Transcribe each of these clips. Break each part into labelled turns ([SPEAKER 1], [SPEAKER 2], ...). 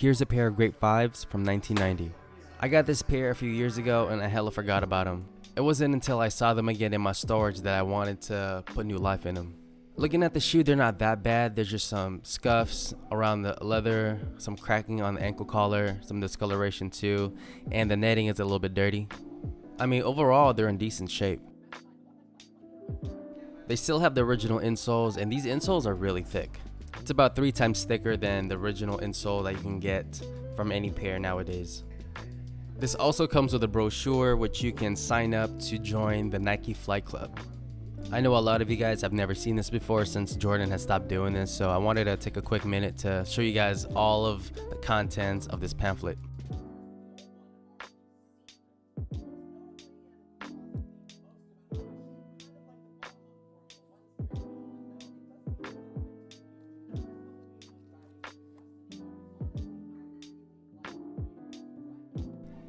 [SPEAKER 1] Here's a pair of Grape 5's from 1990. I got this pair a few years ago and I hella forgot about them. It wasn't until I saw them again in my storage that I wanted to put new life in them. Looking at the shoe, they're not that bad. There's just some scuffs around the leather, some cracking on the ankle collar, some discoloration too, and the netting is a little bit dirty. I mean, overall, they're in decent shape. They still have the original insoles, and these insoles are really thick. It's about 3 times thicker than the original insole that you can get from any pair nowadays. This also comes with a brochure which you can sign up to join the Nike Flight Club. I know a lot of you guys have never seen this before since Jordan has stopped doing this, so I wanted to take a quick minute to show you guys all of the contents of this pamphlet.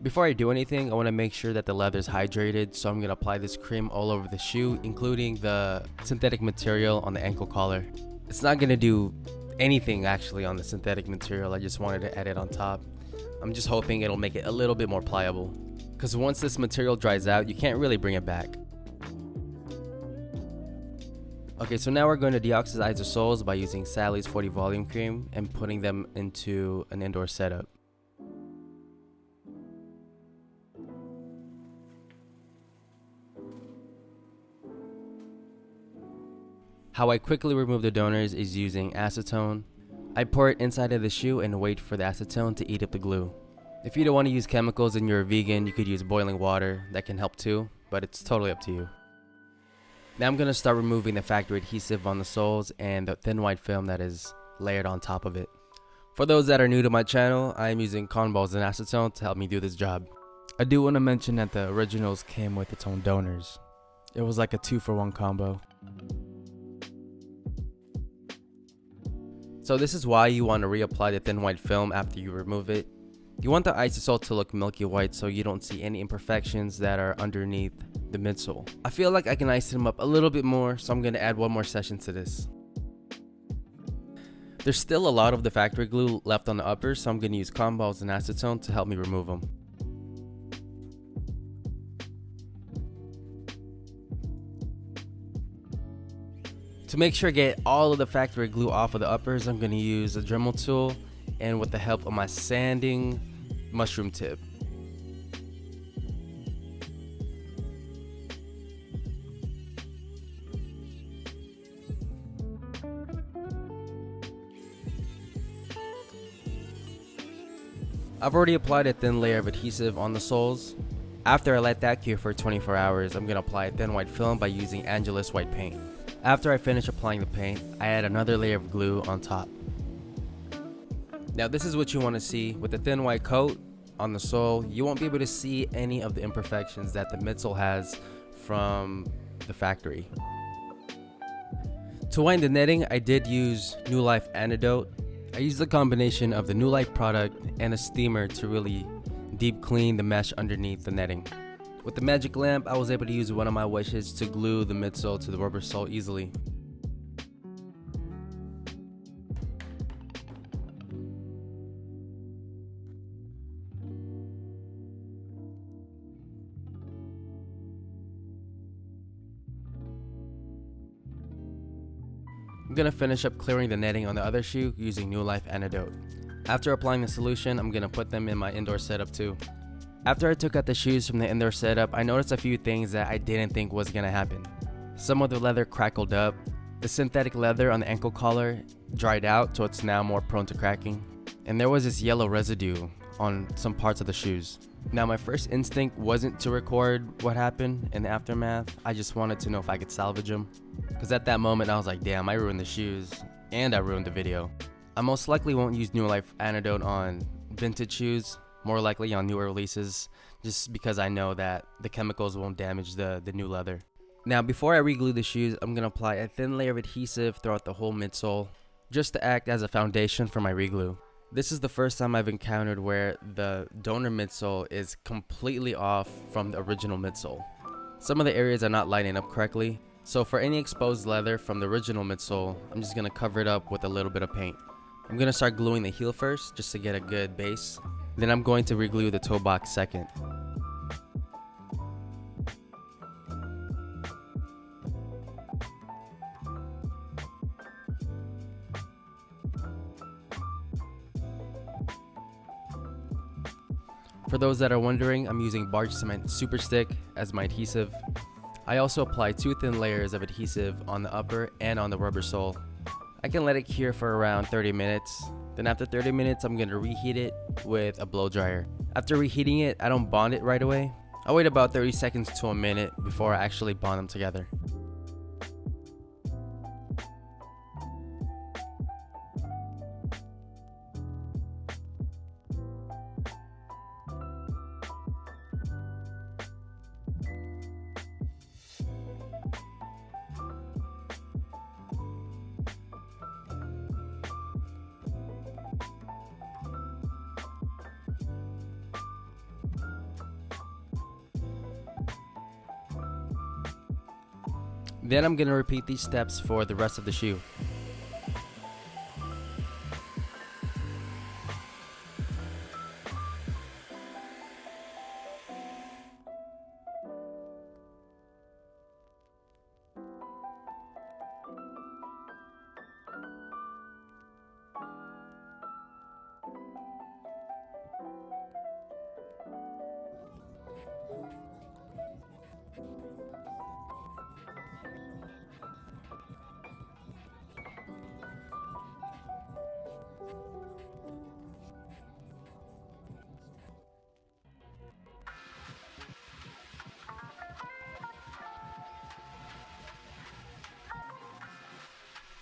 [SPEAKER 1] Before I do anything, I want to make sure that the leather is hydrated, so I'm going to apply this cream all over the shoe, including the synthetic material on the ankle collar. It's not going to do anything actually on the synthetic material, I just wanted to add it on top. I'm just hoping it'll make it a little bit more pliable, because once this material dries out, you can't really bring it back. Okay, so now we're going to deoxidize the soles by using Sally's 40 volume cream and putting them into an indoor setup. How I quickly remove the donors is using acetone. I pour it inside of the shoe and wait for the acetone to eat up the glue. If you don't want to use chemicals and you're a vegan, you could use boiling water. That can help too, but it's totally up to you. Now I'm going to start removing the factory adhesive on the soles and the thin white film that is layered on top of it. For those that are new to my channel, I am using cotton balls and acetone to help me do this job. I do want to mention that the originals came with its own donors. It was like a 2-for-1 combo. So this is why you want to reapply the thin white film after you remove it. You want the isosole to look milky white so you don't see any imperfections that are underneath the midsole. I feel like I can ice them up a little bit more, so I'm going to add one more session to this. There's still a lot of the factory glue left on the uppers, so I'm going to use cotton balls and acetone to help me remove them. To make sure I get all of the factory glue off of the uppers, I'm going to use a Dremel tool and with the help of my sanding mushroom tip. I've already applied a thin layer of adhesive on the soles. After I let that cure for 24 hours, I'm going to apply a thin white film by using Angelus white paint. After I finish applying the paint, I add another layer of glue on top. Now this is what you want to see. With the thin white coat on the sole, you won't be able to see any of the imperfections that the midsole has from the factory. To wind the netting, I did use New Life Antidote. I used the combination of the New Life product and a steamer to really deep clean the mesh underneath the netting. With the magic lamp, I was able to use one of my wishes to glue the midsole to the rubber sole easily. I'm going to finish up clearing the netting on the other shoe using New Life Antidote. After applying the solution, I'm going to put them in my indoor setup too. After I took out the shoes from the indoor setup, I noticed a few things that I didn't think was going to happen. Some of the leather crackled up. The synthetic leather on the ankle collar dried out, so it's now more prone to cracking. And there was this yellow residue on some parts of the shoes. Now my first instinct wasn't to record what happened in the aftermath. I just wanted to know if I could salvage them. Because at that moment I was like, damn, I ruined the shoes and I ruined the video. I most likely won't use New Life Antidote on vintage shoes. More likely on newer releases, just because I know that the chemicals won't damage the new leather. Now before I re-glue the shoes, I'm going to apply a thin layer of adhesive throughout the whole midsole, just to act as a foundation for my re-glue. This is the first time I've encountered where the donor midsole is completely off from the original midsole. Some of the areas are not lining up correctly, so for any exposed leather from the original midsole, I'm just going to cover it up with a little bit of paint. I'm going to start gluing the heel first just to get a good base. Then I'm going to re-glue the toe box second. For those that are wondering, I'm using barge cement super stick as my adhesive. I also apply 2 thin layers of adhesive on the upper and on the rubber sole. I can let it cure for around 30 minutes. Then after 30 minutes, I'm going to reheat it with a blow dryer. After reheating it, I don't bond it right away. I wait about 30 seconds to a minute before I actually bond them together. Then I'm going to repeat these steps for the rest of the shoe.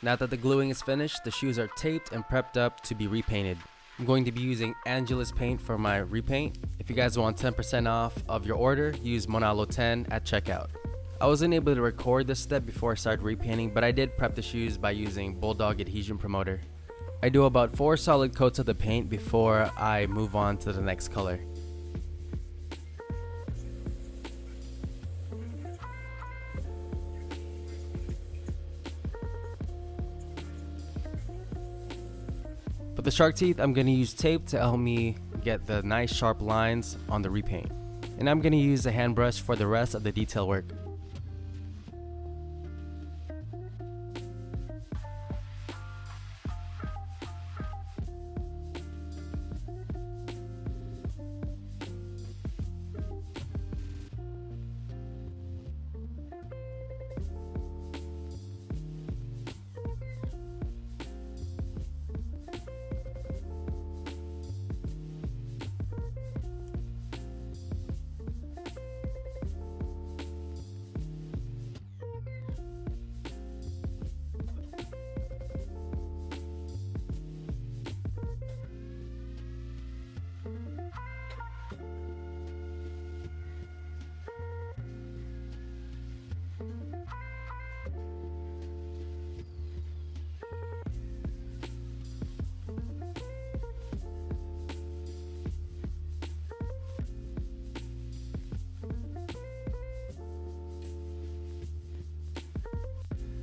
[SPEAKER 1] Now that the gluing is finished, the shoes are taped and prepped up to be repainted. I'm going to be using Angela's paint for my repaint. If you guys want 10% off of your order, use Manalo10 at checkout. I wasn't able to record this step before I started repainting, but I did prep the shoes by using Bulldog Adhesion Promoter. I do about 4 solid coats of the paint before I move on to the next color. For the shark teeth, I'm going to use tape to help me get the nice sharp lines on the repaint. And I'm going to use a hand brush for the rest of the detail work.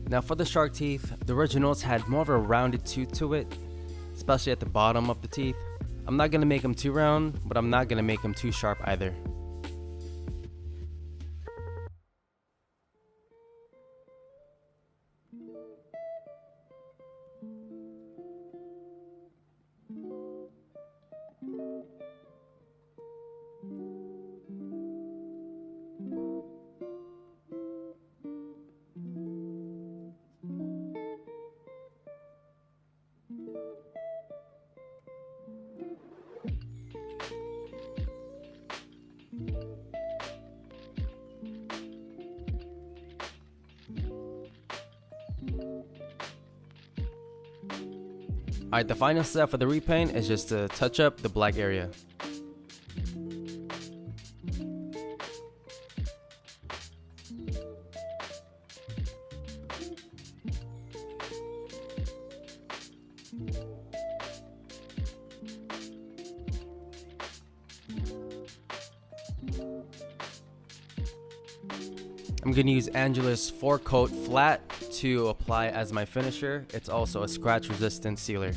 [SPEAKER 1] Now for the shark teeth, the originals had more of a rounded tooth to it, especially at the bottom of the teeth. I'm not going to make them too round, but I'm not going to make them too sharp either. Alright, the final step for the repaint is just to touch up the black area. I'm going to use Angela's 4-coat flat to apply as my finisher. It's also a scratch resistant sealer.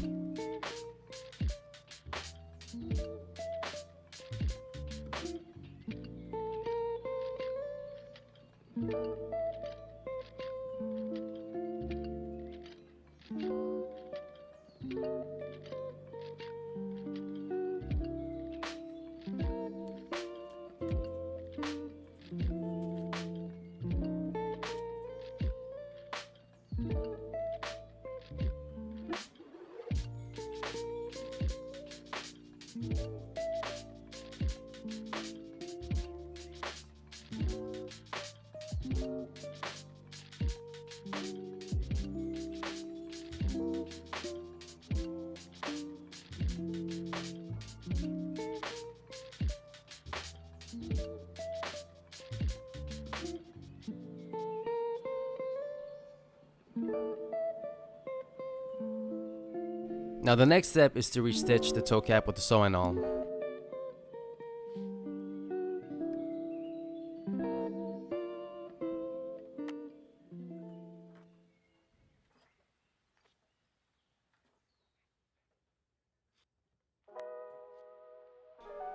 [SPEAKER 1] Now the next step is to restitch the toe cap with the sewing awl.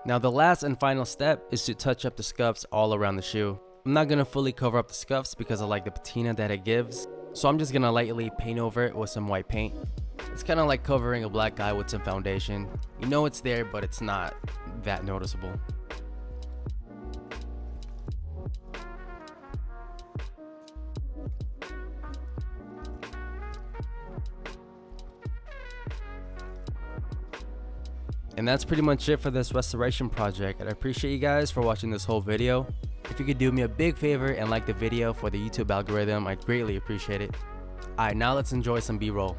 [SPEAKER 1] Now the last and final step is to touch up the scuffs all around the shoe. I'm not gonna fully cover up the scuffs because I like the patina that it gives, so I'm just gonna lightly paint over it with some white paint. It's kind of like covering a black eye with some foundation. You know it's there, but it's not that noticeable. And that's pretty much it for this restoration project, and I appreciate you guys for watching this whole video. If you could do me a big favor and like the video for the YouTube algorithm, I'd greatly appreciate it. Alright, now let's enjoy some B-roll.